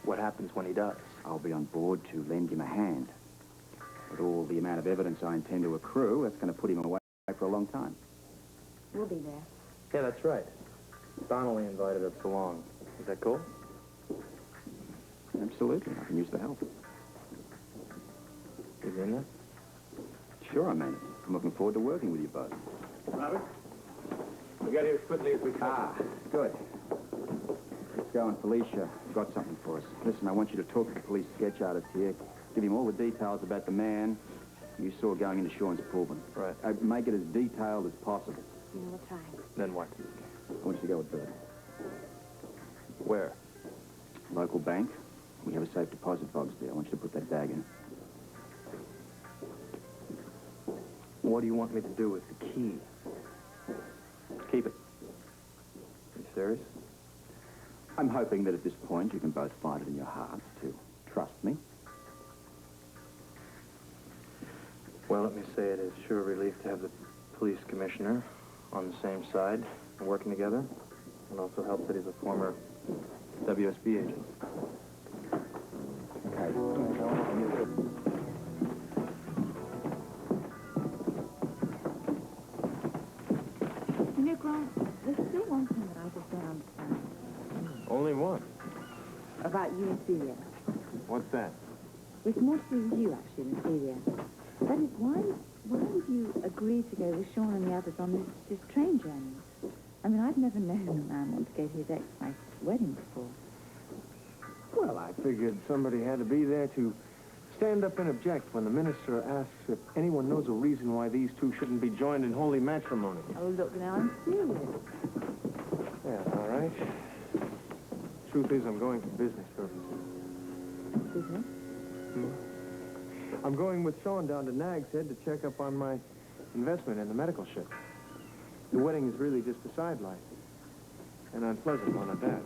What happens when he does? I'll be on board to lend him a hand. With all the amount of evidence I intend to accrue, that's going to put him away for a long time. We'll be there. Yeah, that's right. Donnelly invited us along. Is that cool? Absolutely. I can use the help. You in there? Sure, I mean it. I'm looking forward to working with you both. Robert? We got here as quickly as we could. Ah, good. Frisco and Felicia got something for us. Listen, I want you to talk to the police sketch artist here. Give him all the details about the man you saw going into Sean's Pullman. Right. Make it as detailed as possible. We'll try. Then what? I want you to go with Bert. Where? Local bank. We have a safe deposit box there. I want you to put that bag in. What do you want me to do with the key? Keep it. Are you serious? I'm hoping that at this point you can both find it in your hearts to trust me. Well, let me say it is sure a relief to have the police commissioner on the same side and working together. It also helps that he's a former WSB agent. Okay. You know, Grant, there's still one thing that I just don't understand. Only one. About you and Celia. What's that? It's more to do with you, actually, than Celia. That is, why would you agree to go with Sean and the others on this train journey? I mean, I've never known a man want to go to his ex-wife's wedding before. Well, I figured somebody had to be there to stand up and object when the minister asks if anyone knows a reason why these two shouldn't be joined in holy matrimony. Oh, look, now, I'm serious. Yeah, all right. Truth is, I'm going for business purposes. Business? I'm going with Sean down to Nag's Head to check up on my investment in the medical ship. The wedding is really just a sideline. An unpleasant one at that.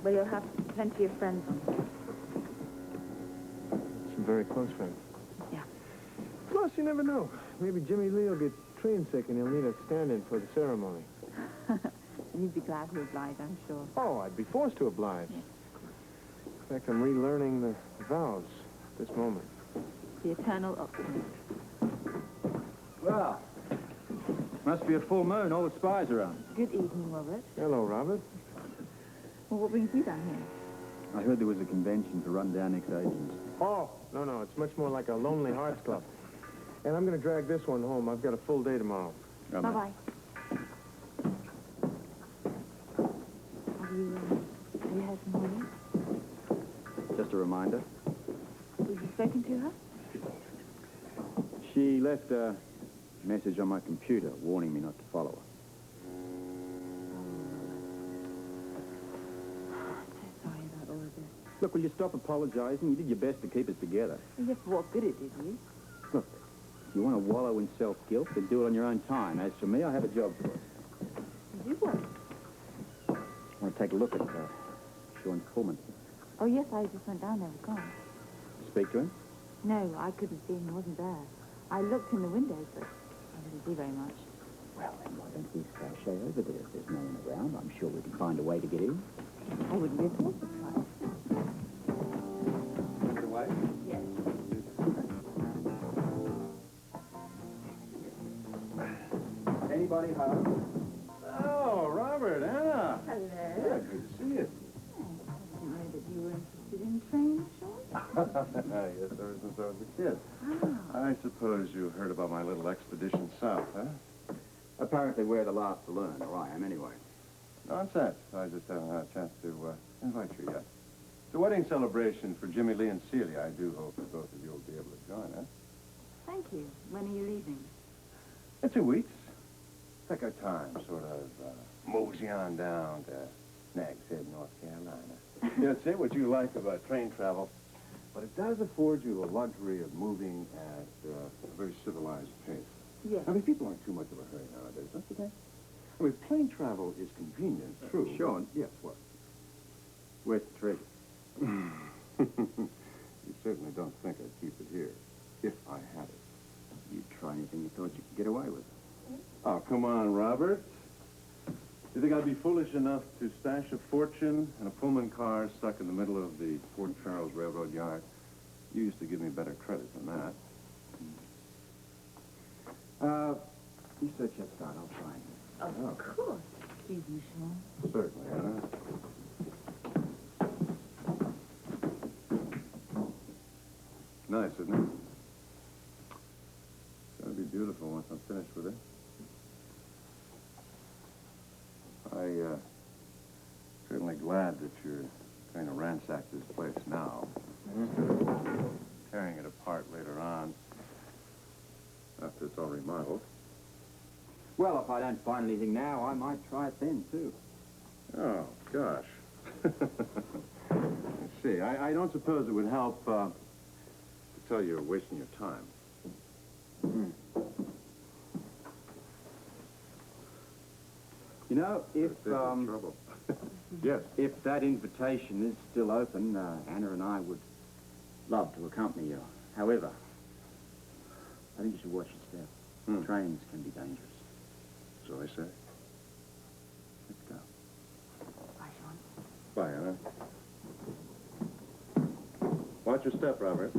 Well, you'll have plenty of friends on board. Some very close friends. Yeah. Plus, you never know. Maybe Jimmy Lee will get train sick and he'll need a stand-in for the ceremony. And you'd be glad to oblige, I'm sure. Oh, I'd be forced to oblige. Yes. In fact, I'm relearning the vows at this moment. The eternal optimist. Well, must be a full moon. All the spies are on. Good evening, Robert. Hello, Robert. Well, what brings you down here? I heard there was a convention for rundown ex-agents. Oh, no, it's much more like a Lonely Hearts Club. And I'm going to drag this one home. I've got a full day tomorrow. Bye-bye. Have you heard from Molly? Just a reminder. Have you spoken to her? She left a message on my computer warning me not to follow her. So sorry about all of this. Look, will you stop apologizing? You did your best to keep us together. Yeah, for what good it did you? Look, if you want to wallow in self-guilt, then do it on your own time. As for me, I have a job for us. You what? I want to take a look at Sean's Pullman. Oh, yes, I just went down there with Grant. Speak to him? No, I couldn't see him. He wasn't there. I looked in the windows, but I didn't see very much. Well, then why don't we sashay over there? If there's no one around, I'm sure we can find a way to get in. I wouldn't be at all surprised. Take it away. Yes. Anybody home? Oh, Robert, Anna. Hello. Yeah, good to see you. I didn't know that you were interested in trains, Sean. Yes, ever since I was a kid. Ah. I suppose you heard about my little expedition south, huh? Apparently we're the last to learn, or I am anyway. Nonsense. I just haven't had a chance to invite you yet. It's a wedding celebration for Jimmy Lee and Celia. I do hope that both of you will be able to join us. Thank you. When are you leaving? In 2 weeks. Take our time, sort of mosey on down to Nag's Head, North Carolina. You know, say what you like about train travel, but it does afford you the luxury of moving at a very civilized pace. Yes. I mean, people aren't too much of a hurry nowadays, don't you think? I mean, plane travel is convenient, true. Sean? Yes, what? Where's the treasure? You certainly don't think I'd keep it here, if I had it. You'd try anything you thought you could get away with. Oh, come on, Robert. You think I'd be foolish enough to stash a fortune in a Pullman car stuck in the middle of the Port Charles Railroad yard? You used to give me better credit than that. You search that side, I'll find it. Of course. Excuse me, Sean. Certainly, Anna. Nice, isn't it? It's going to be beautiful once I'm finished with it. Certainly glad that you're going to ransack this place now, instead of tearing it apart later on, after it's all remodeled. Well, if I don't find anything now, I might try it then, too. Oh, gosh. Let's see, I don't suppose it would help to tell you you're wasting your time. You know, if, trouble. Yes. if that invitation is still open, Anna and I would love to accompany you. However, I think you should watch your step. Trains can be dangerous. So I say. Let's go. Bye, Sean. Bye, Anna. Watch your step, Robert.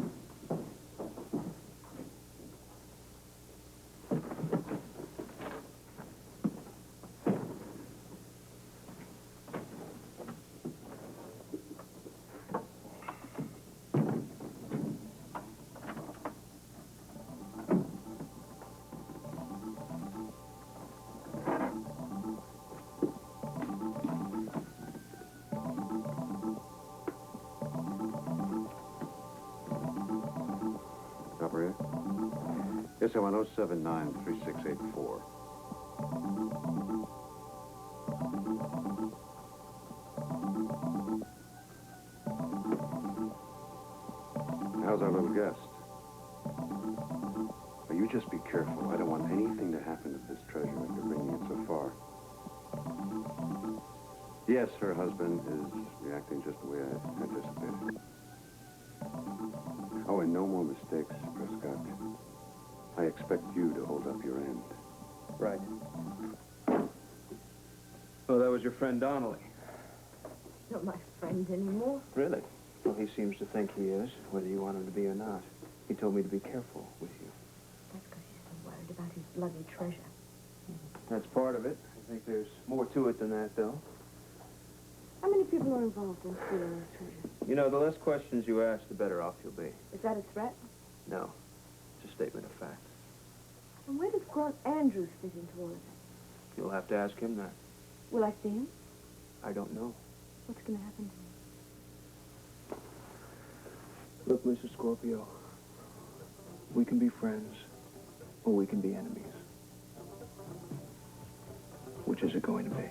Operator? Yes, I want 079-3684. How's our little guest? Well, you just be careful. I don't want anything to happen to this treasure after bringing it so far. Yes, her husband is reacting just the way I anticipated. Oh, and no more mistakes, Prescott. I expect you to hold up your end. Right. Oh, that was your friend Donnelly. Not my friend anymore. Really? Well, he seems to think he is, whether you want him to be or not. He told me to be careful with you. That's because he's so worried about his bloody treasure. That's part of it. I think there's more to it than that, though. How many people are involved in stealing this treasure? You know, the less questions you ask, the better off you'll be. Is that a threat? No. It's a statement of fact. And where does Grant Andrews fit into all of this? You'll have to ask him that. Will I see him? I don't know. What's going to happen to me? Look, Mrs. Scorpio, we can be friends, or we can be enemies. Which is it going to be?